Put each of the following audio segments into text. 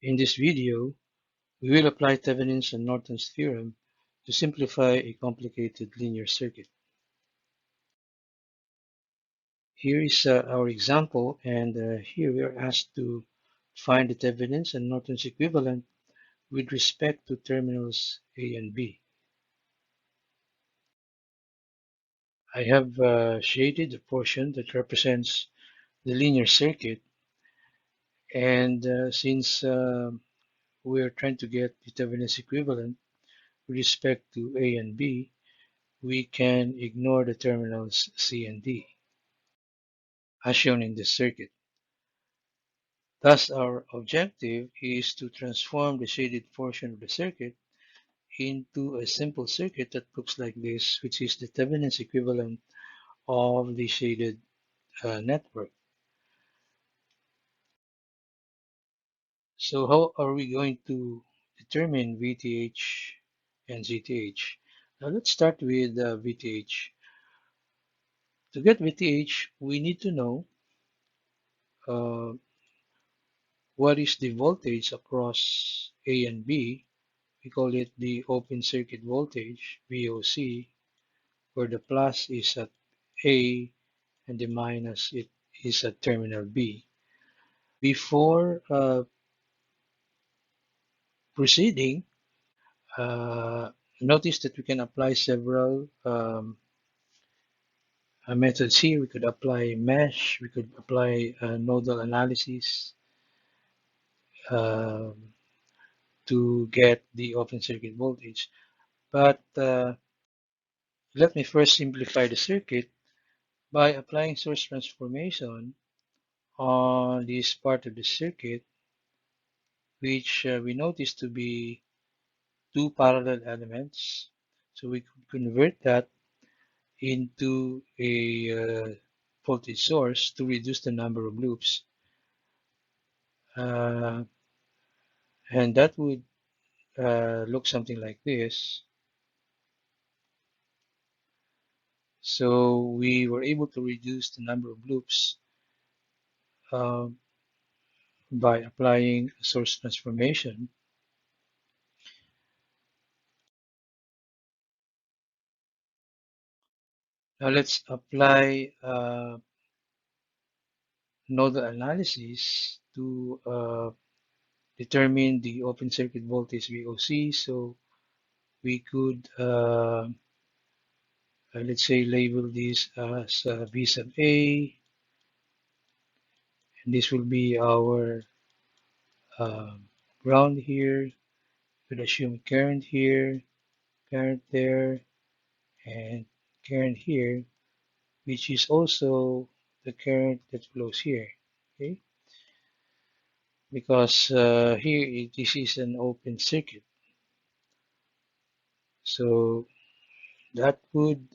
In this video, we will apply Thevenins and Norton's theorem to simplify a complicated linear circuit. Here is our example, and here we are asked to find the Thevenins and Norton's equivalent with respect to terminals A and B. I have shaded the portion that represents the linear circuit, and since we are trying to get the Thevenins equivalent with respect to A and B, we can ignore the terminals C and D, as shown in this circuit. Thus, our objective is to transform the shaded portion of the circuit into a simple circuit that looks like this, which is the Thevenins equivalent of the shaded network. So how are we going to determine VTH and ZTH? Now let's start with VTH. To get VTH, we need to know uh, what is the voltage across A and B. We call it the open circuit voltage, VOC, where the plus is at A and the minus it is at terminal B. Before proceeding, uh, notice that we can apply several methods here. We could apply mesh, we could apply nodal analysis um, to get the open circuit voltage. But let me first simplify the circuit by applying source transformation on this part of the circuit, which we notice to be two parallel elements. So we could convert that into a voltage source to reduce the number of loops. And that would look something like this. So we were able to reduce the number of loops uh, by applying source transformation. Now let's apply nodal analysis to determine the open circuit voltage VOC. So we could, let's say, label this as V sub A, and this will be our ground here. We'll assume current here, current there, and current here, which is also the current that flows here. Okay, because here this is an open circuit. So that would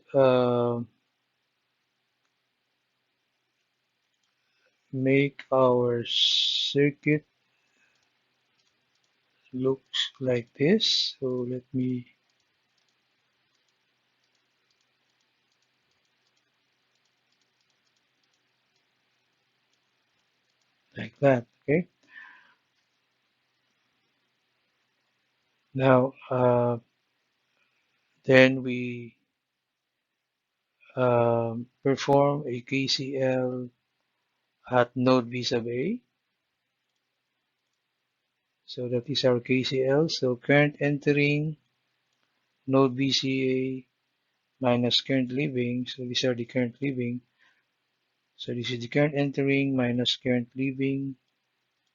make our circuit looks like this. So let me like that. Okay. Now then we perform a KCL at node V sub A. So that is our KCL. So current entering node VCA minus current leaving. So these are the current leaving. So this is the current entering minus current leaving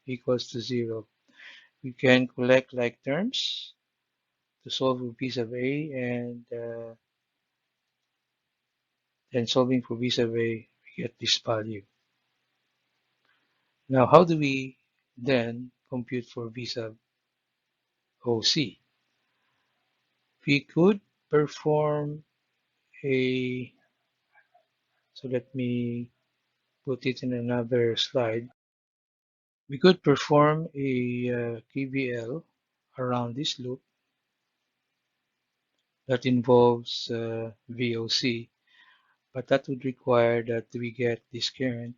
equals to 0. We can collect like terms to solve for V sub A, and then solving for V sub A, we get this value. Now, how do we then compute for V sub OC? We could perform a, so let me put it in another slide. We could perform a KVL around this loop that involves VOC, but that would require that we get this current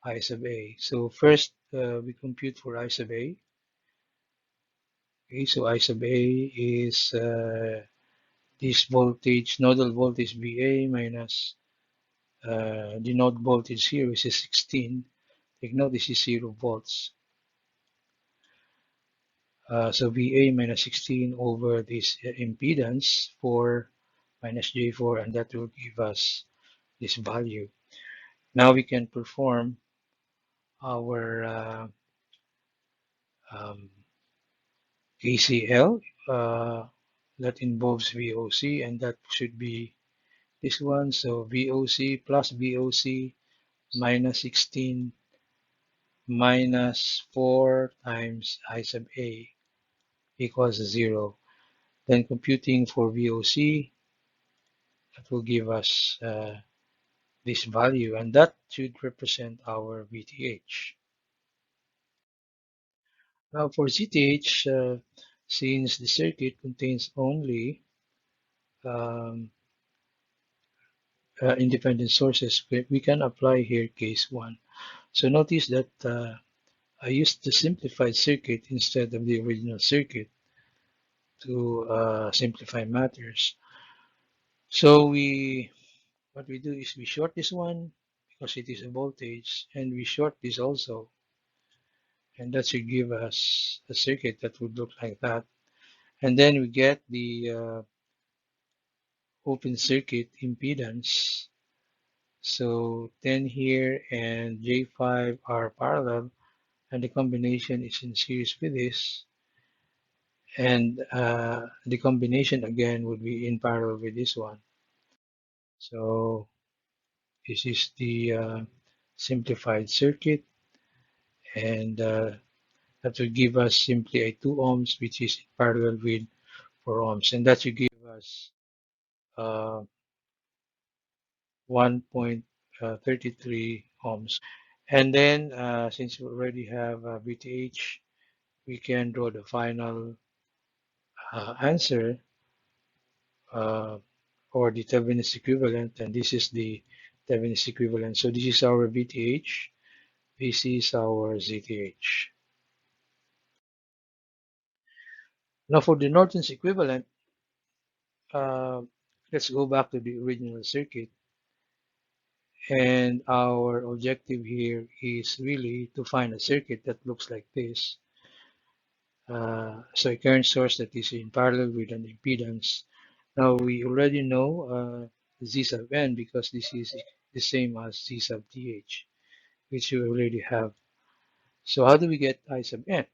I sub A. So first we compute for I sub A. Okay, so I sub A is this voltage, nodal voltage VA minus the node voltage here, which is 16. Take note this is 0 volts. So VA minus 16 over this impedance 4 minus J4, and that will give us this value. Now we can perform our um, KCL that involves VOC, and that should be this one. So VOC plus VOC minus 16 minus 4 times I sub A equals 0. Then computing for VOC, that will give us this value, and that should represent our VTH. Now for ZTH, since the circuit contains only um, independent sources, we can apply here case 1. So notice that I used the simplified circuit instead of the original circuit to simplify matters. So what we do is we short this one because it is a voltage, and we short this also, and that should give us a circuit that would look like that. And then we get the open circuit impedance. So 10 here and J5 are parallel, and the combination is in series with this. And the combination again would be in parallel with this one. So this is the simplified circuit, and that will give us simply a 2 ohms, which is in parallel with 4 ohms, and that should give us uh, 1.33 ohms. And then since we already have VTH, we can draw the final answer uh, or the Thevenins equivalent, and this is the Thevenins equivalent. So this is our VTH, this is our ZTH. Now for the Nortons equivalent, uh, let's go back to the original circuit, and our objective here is really to find a circuit that looks like this. So a current source that is in parallel with an impedance. Now we already know Z sub n because this is the same as Z sub th, which we already have. So how do we get I sub n?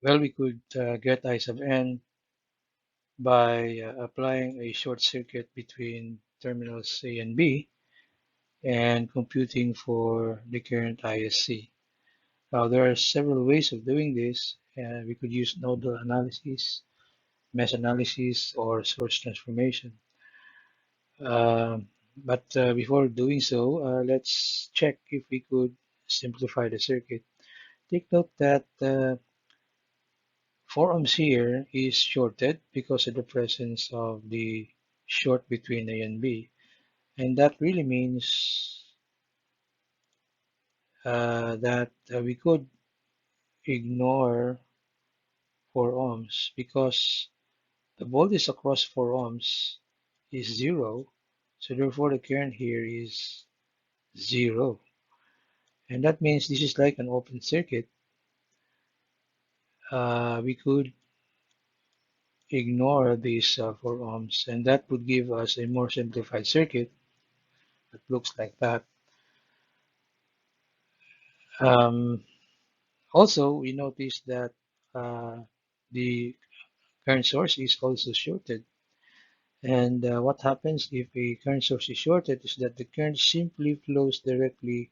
Well, we could get I sub n by applying a short circuit between terminals A and B and computing for the current ISC. Now there are several ways of doing this. We could use nodal analysis, mesh analysis, or source transformation. But before doing so, let's check if we could simplify the circuit. Take note that 4 ohms here is shorted because of the presence of the short between A and B. And that really means that we could ignore 4 ohms because the voltage across 4 ohms is 0. So therefore the current here is 0. And that means this is like an open circuit. We could ignore these 4 ohms, and that would give us a more simplified circuit that looks like that. Um, Also, we notice that the current source is also shorted. And what happens if a current source is shorted is that the current simply flows directly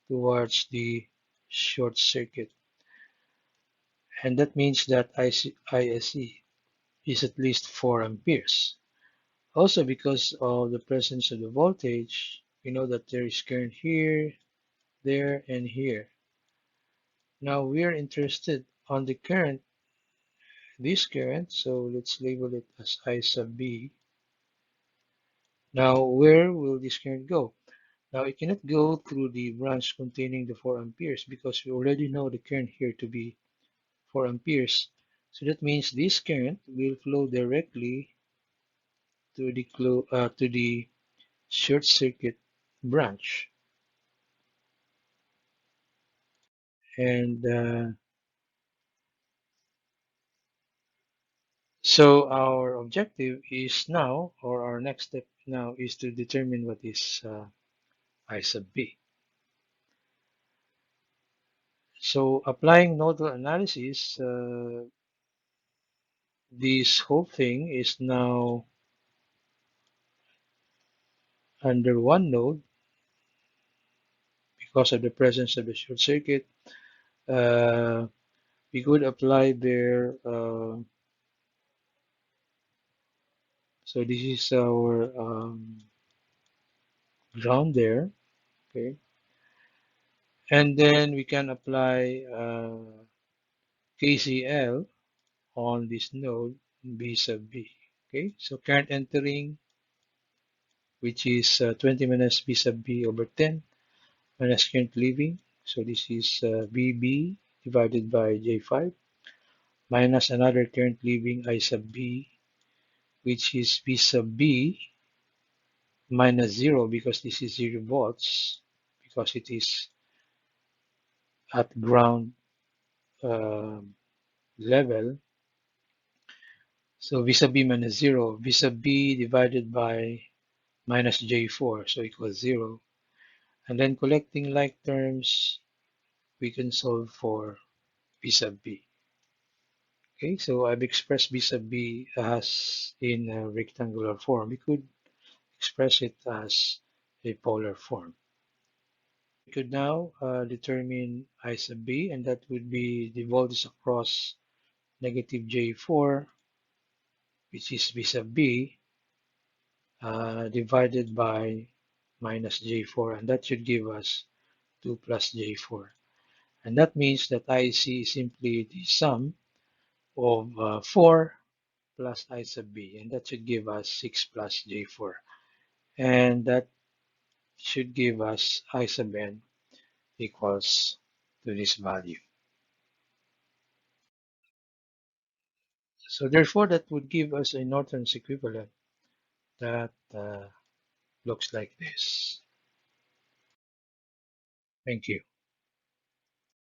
towards the short circuit. And that means that ISC is at least 4 amperes. Also, because of the presence of the voltage, we know that there is current here, there, and here. Now we are interested on the current, this current, so let's label it as I sub B. Now where will this current go? Now it cannot go through the branch containing the 4 amperes because we already know the current here to be 4 amperes. So that means this current will flow directly to the short circuit branch. And so our objective is now, or our next step now, is to determine what is I sub B. So applying nodal analysis, this whole thing is now under one node because of the presence of the short circuit. Uh, we could apply there. So this is our ground there, okay, and then we can apply KCL on this node B sub B. Okay, so current entering, which is 20 minus B sub B over 10 minus current leaving. So this is BB divided by J5 minus another current leaving I sub B, which is B sub B minus 0 because this is 0 volts because it is at ground um level. So V sub B minus 0, V sub B divided by minus J4, so equals 0. And then collecting like terms, we can solve for V sub B. Okay, so I've expressed V sub B as in a rectangular form. We could express it as a polar form. We could now determine I sub B, and that would be the voltage across negative J4, which is V sub B, divided by minus J4, and that should give us 2 plus J4. And that means that IC is simply the sum of 4 plus I sub B, and that should give us 6 plus J4. And that should give us I sub n equals to this value. So therefore, that would give us a Norton's equivalent that looks like this. Thank you.